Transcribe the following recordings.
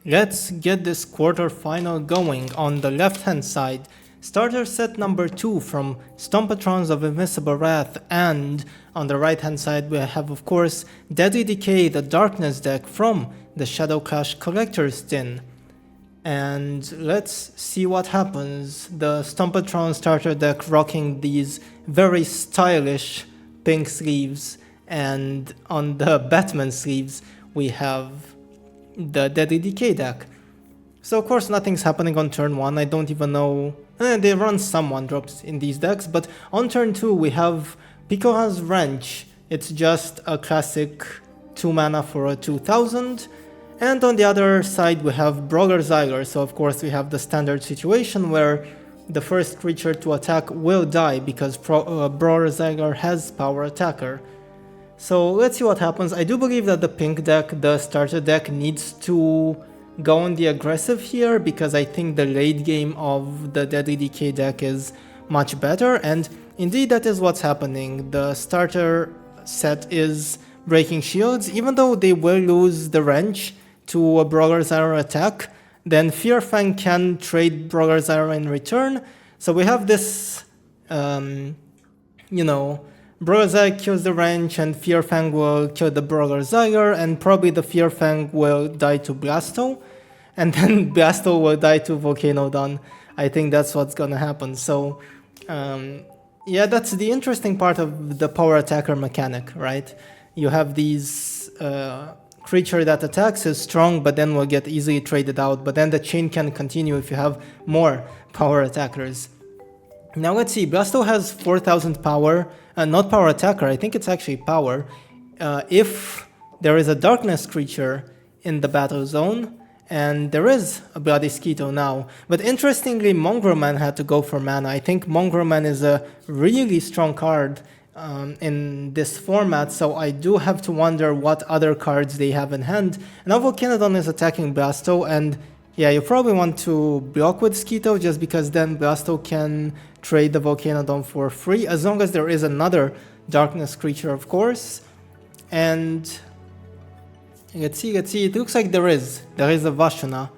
Let's get this quarterfinal going. On the left hand side, starter set number 2 from Stompatrons of Invincible Wrath, and on the right hand side we have of course Deadly Decay, the Darkness deck from the Shadow Clash Collector's Tin. And let's see what happens. The Stompatron starter deck rocking these very stylish pink sleeves, and on the Batman sleeves we have the Deadly Decay deck. So of course nothing's happening on turn 1, I don't even know. They run some 1-drops in these decks, but on turn 2 we have Precon Wrench. It's just a classic 2 mana for a 2000. And on the other side we have Brawler Zyler, so of course we have the standard situation where the first creature to attack will die because Brawler Zyler has Power Attacker. So let's see what happens. I do believe that the pink deck, the starter deck, needs to go on the aggressive here because I think the late game of the Deadly Decay deck is much better, and indeed that is what's happening. The starter set is breaking shields, even though they will lose the wrench to a Brawler Zyler attack, then Fear Fang can trade Brawler Zyler in return. So we have this, Brawler Zyler kills the wrench and Fear Fang will kill the Brawler Zyler, and probably the Fear Fang will die to Blasto, and then Blasto will die to Volcano Dawn. I think that's what's gonna happen. So, yeah, that's the interesting part of the Power Attacker mechanic, right? You have these creature that attacks is strong but then will get easily traded out, but then the chain can continue if you have more Power Attackers. Now let's see, Blasto has 4000 power, not Power Attacker, I think it's actually power, if there is a Darkness creature in the battle zone, and there is a Bloody Skeeto now. But interestingly, Mongrel Man had to go for mana. I think Mongrel Man is a really strong card in this format, so I do have to wonder what other cards they have in hand. Now Volcanodon is attacking Blasto, and yeah, you probably want to block with Skeeto just because then Blasto can trade the Volcanodon for free, as long as there is another Darkness creature, of course. And let's see, it looks like there is a Vashuna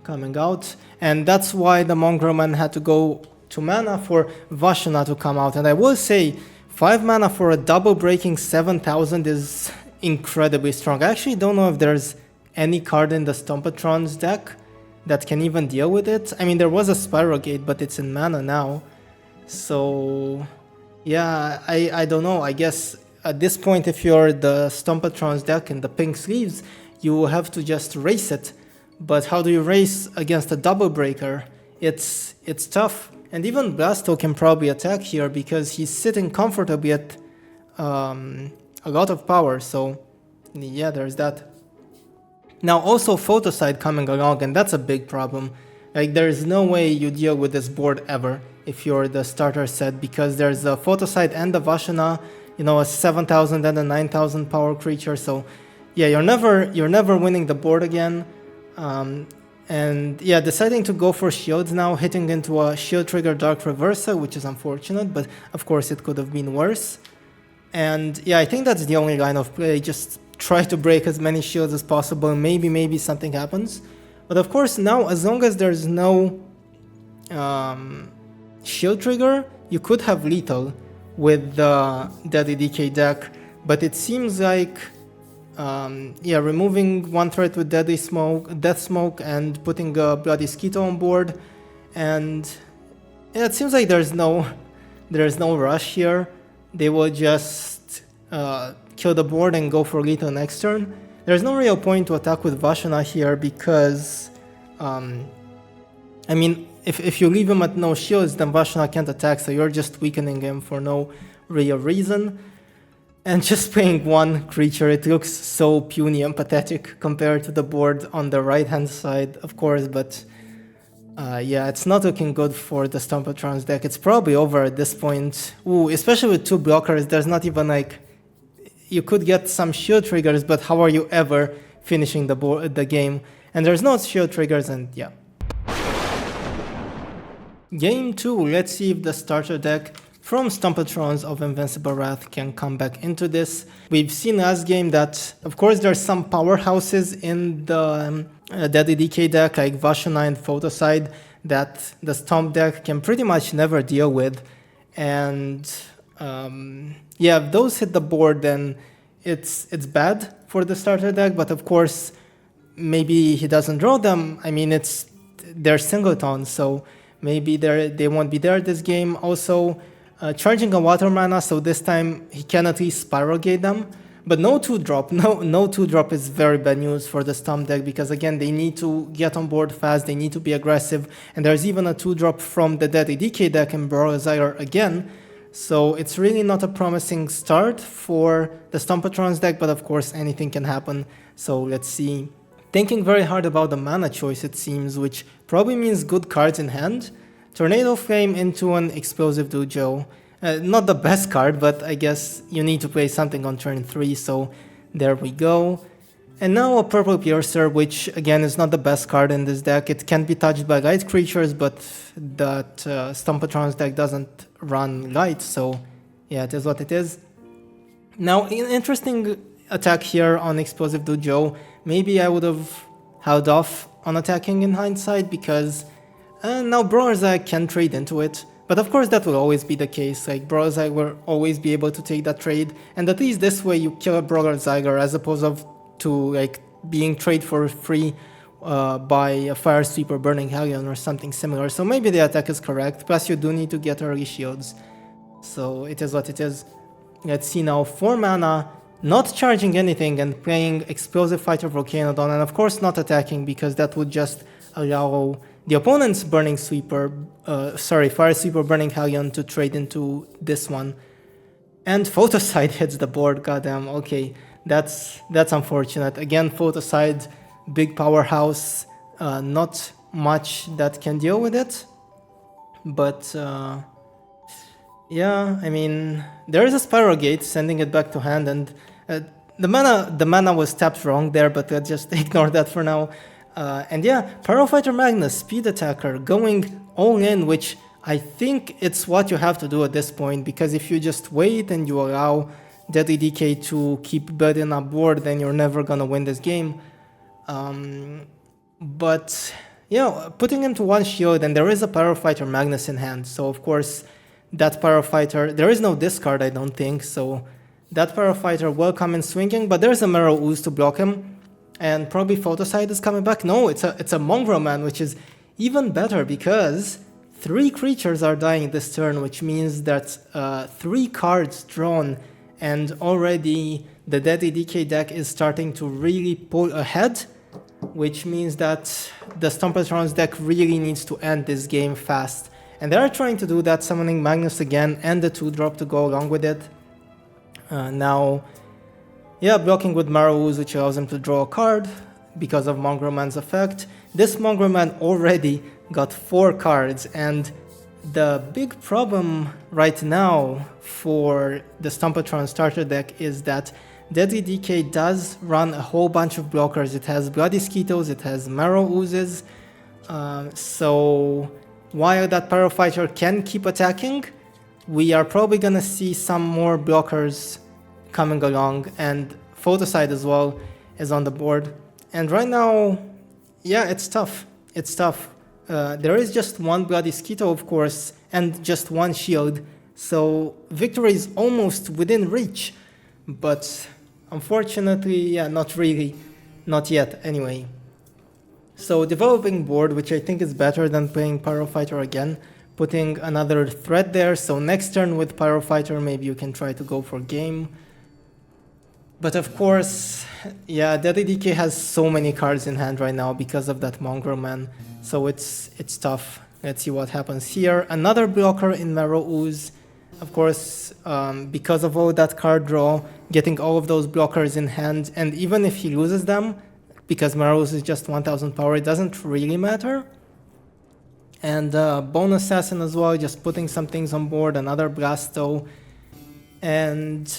coming out, and that's why the Mongrel Man had to go to mana for Vashuna to come out. And I will say, 5 mana for a double breaking 7000 is incredibly strong. I actually don't know if there's any card in the Stompatron's deck that can even deal with it. I mean, there was a Spiral Gate, but it's in mana now. So, yeah, I don't know. I guess at this point, if you're the Stompatron's deck in the pink sleeves, you have to just race it. But how do you race against a double breaker? It's tough. And even Blasto can probably attack here because he's sitting comfortably at a lot of power, so yeah, there's that. Now also Photoside coming along, and that's a big problem. Like, there's no way you deal with this board ever if you're the starter set, because there's a Photoside and a Vashuna, a 7000 and a 9000 power creature, so yeah, you're never winning the board again. And yeah, deciding to go for shields now, hitting into a shield trigger Dark Reversa, which is unfortunate, but of course it could have been worse. And yeah, I think that's the only line of play, just try to break as many shields as possible, and maybe something happens. But of course now, as long as there's no shield trigger, you could have lethal with the Deadly Decay deck, but it seems like removing one threat with Death Smoke and putting a Bloody Skeeto on board, and yeah, it seems like there's no rush here. They will just kill the board and go for lethal next turn. There's no real point to attack with Vashuna here because, I mean, if you leave him at no shields, then Vashuna can't attack, so you're just weakening him for no real reason. And just playing one creature, it looks so puny and pathetic compared to the board on the right-hand side, of course, but yeah, it's not looking good for the Stompatron's deck. It's probably over at this point. Ooh, especially with 2 blockers, there's not even like... You could get some shield triggers, but how are you ever finishing the game? And there's no shield triggers, and yeah. Game 2, let's see if the starter deck from Stompatrons of Invincible Wrath can come back into this. We've seen last game that, of course, there's some powerhouses in the Deadly Decay deck like Vashana and Photoside that the Stomp deck can pretty much never deal with. And yeah, if those hit the board, then it's bad for the starter deck. But of course, maybe he doesn't draw them. I mean, they're singletons, so maybe they won't be there this game. Also, charging a water mana, so this time he can at least Spiral Gate them. But no 2-drop. No 2-drop is very bad news for the Stomp deck because again they need to get on board fast, they need to be aggressive, and there's even a 2-drop from the Deadly Decay deck in Browser again. So it's really not a promising start for the Stompatrons deck, but of course anything can happen. So let's see. Thinking very hard about the mana choice it seems, which probably means good cards in hand. Tornado Flame into an Explosive Dojo. Not the best card, but I guess you need to play something on turn 3, so there we go. And now a Purple Piercer, which again is not the best card in this deck. It can be touched by light creatures, but that Stompatrons deck doesn't run light, so yeah, it is what it is. Now, an interesting attack here on Explosive Dojo. Maybe I would have held off on attacking in hindsight, because now Browser can trade into it. But of course that will always be the case, like Browser will always be able to take that trade, and at least this way you kill a Brawler Zyger as opposed to like being traded for free by a Fire Sweeper Burning Hellion or something similar. So maybe the attack is correct, plus you do need to get early shields. So it is what it is. Let's see now, 4 mana, not charging anything and playing Explosive Fighter Volcanodon, and of course not attacking because that would just allow the opponent's Fire Sweeper Burning Hellion to trade into this one. And Photoside hits the board, goddamn, okay, that's unfortunate. Again, Photoside, big powerhouse, not much that can deal with it. But yeah, I mean, there is a Spiral Gate, sending it back to hand, and the mana was tapped wrong there, but let's just ignore that for now. And yeah, Pyrofighter Magnus, Speed Attacker, going all in, which I think it's what you have to do at this point, because if you just wait and you allow Deadly Decay to keep building up board, then you're never gonna win this game. But yeah, putting into one shield, and there is a Pyrofighter Magnus in hand, so of course that Pyrofighter, there is no discard I don't think, so that Pyrofighter will come in swinging, but there's a Marrow Ooze to block him. And probably Photoside is coming back. No, it's a Mongrel Man, which is even better because 3 creatures are dying this turn, which means that 3 cards drawn, and already the Deadly Decay deck is starting to really pull ahead, which means that the Stompatrons deck really needs to end this game fast. And they are trying to do that, summoning Magnus again and the 2-drop to go along with it. Now, yeah, blocking with Marrow Ooze, which allows him to draw a card because of Mongrel Man's effect. This Mongrel Man already got 4 cards, and the big problem right now for the Stompatron starter deck is that Deadly Decay does run a whole bunch of blockers. It has Bloody Skeetos, it has Marrow Oozes, so while that Pyrofighter can keep attacking, we are probably gonna see some more blockers coming along, and Photoside as well is on the board. And right now, yeah, it's tough. It's tough. There is just one Bloody Skeeto, of course, and just one shield, so victory is almost within reach. But unfortunately, yeah, not really. Not yet, anyway. So developing board, which I think is better than playing Pyrofighter again, putting another threat there, so next turn with Pyrofighter, maybe you can try to go for game. But of course, yeah, Deadly Decay has so many cards in hand right now because of that Mongrel Man, so it's tough. Let's see what happens here. Another blocker in Marrow Ooze. Of course, because of all that card draw, getting all of those blockers in hand, and even if he loses them, because Marrow Ooze is just 1000 power, it doesn't really matter. And Bone Assassin as well, just putting some things on board, another Blasto. And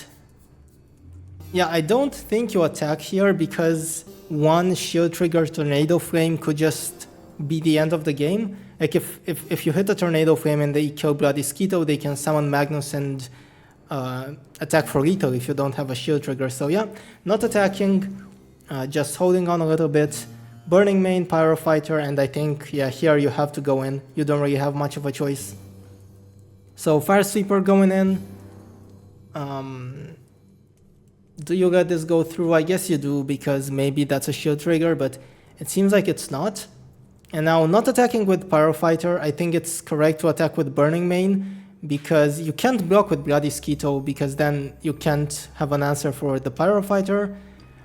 yeah, I don't think you attack here because one shield trigger Tornado Flame could just be the end of the game. Like if you hit a Tornado Flame and they kill Bloody Skeeto, they can summon Magnus and attack for lethal if you don't have a shield trigger. So yeah, not attacking, just holding on a little bit, Burning Main, Pyrofighter, and I think, yeah, here you have to go in. You don't really have much of a choice. So Fire Sweeper going in. Do you let this go through? I guess you do, because maybe that's a shield trigger, but it seems like it's not. And now, not attacking with Pyrofighter, I think it's correct to attack with Burning Main, because you can't block with Bloody Skeeto, because then you can't have an answer for the Pyrofighter.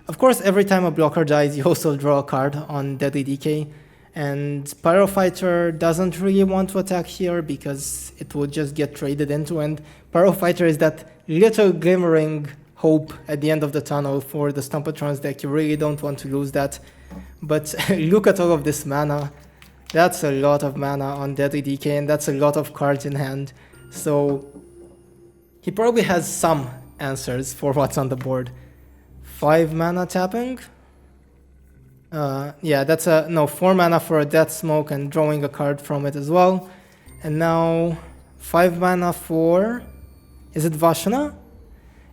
Of course, every time a blocker dies, you also draw a card on Deadly Decay. And Pyrofighter doesn't really want to attack here, because it would just get traded into, and Pyrofighter is that little glimmering hope at the end of the tunnel for the Stompatron's deck. You really don't want to lose that. But look at all of this mana. That's a lot of mana on Deadly Decay, and that's a lot of cards in hand. So he probably has some answers for what's on the board. 5 mana tapping? Yeah, that's 4 mana for a Death Smoke and drawing a card from it as well. And now 5 mana for... is it Vashana?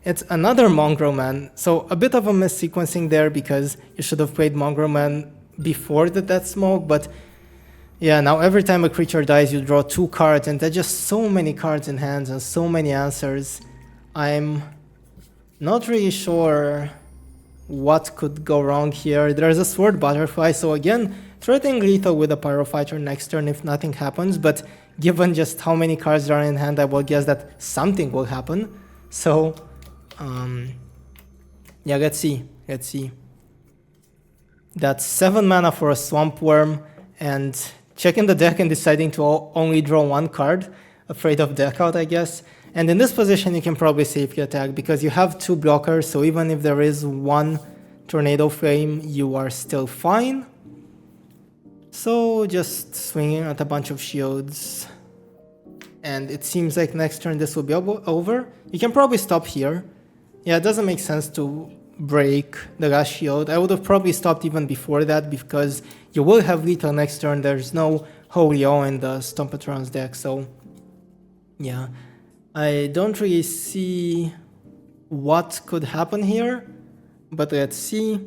It's another Mongrel Man, so a bit of a missequencing there, because you should have played Mongrel Man before the Death Smoke, but yeah, now every time a creature dies you draw 2 cards, and there's just so many cards in hand and so many answers. I'm not really sure what could go wrong here. There's a Sword Butterfly, so again, threatening lethal with a Pyrofighter next turn if nothing happens, but given just how many cards are in hand, I will guess that something will happen. So yeah, let's see. That's 7 mana for a Swamp Worm, and checking the deck and deciding to only draw 1 card. Afraid of deck out, I guess. And in this position, you can probably safely attack, because you have 2 blockers, so even if there is 1 Tornado Flame, you are still fine. So just swinging at a bunch of shields. And it seems like next turn this will be over. You can probably stop here. Yeah, it doesn't make sense to break the last shield. I would have probably stopped even before that, because you will have lethal next turn. There's no Holy O in the Stompatron's deck, so yeah. I don't really see what could happen here, but let's see.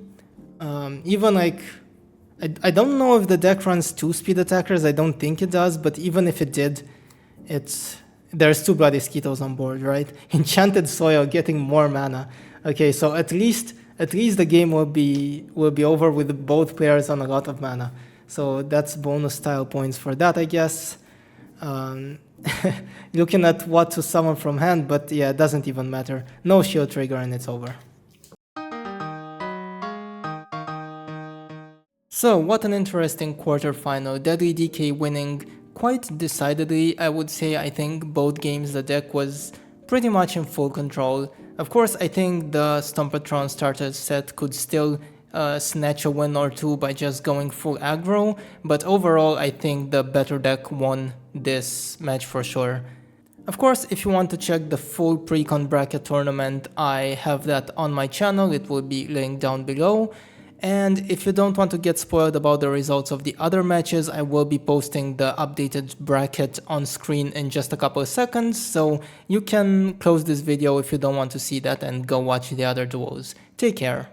Even like, I don't know if the deck runs 2 speed attackers. I don't think it does, but even if it did, there's 2 Bloody Skeetos on board, right? Enchanted Soil getting more mana. Okay, so at least the game will be over with both players on a lot of mana. So that's bonus style points for that, I guess. Looking at what to summon from hand, but yeah, it doesn't even matter. No shield trigger and it's over. So what an interesting quarterfinal. Deadly Decay winning quite decidedly, I would say. I think both games the deck was pretty much in full control. Of course, I think the Stompatron starter set could still snatch a win or 2 by just going full aggro, but overall I think the better deck won this match for sure. Of course, if you want to check the full Precon bracket tournament, I have that on my channel. It will be linked down below. And if you don't want to get spoiled about the results of the other matches, I will be posting the updated bracket on screen in just a couple of seconds, so you can close this video if you don't want to see that and go watch the other duels. Take care.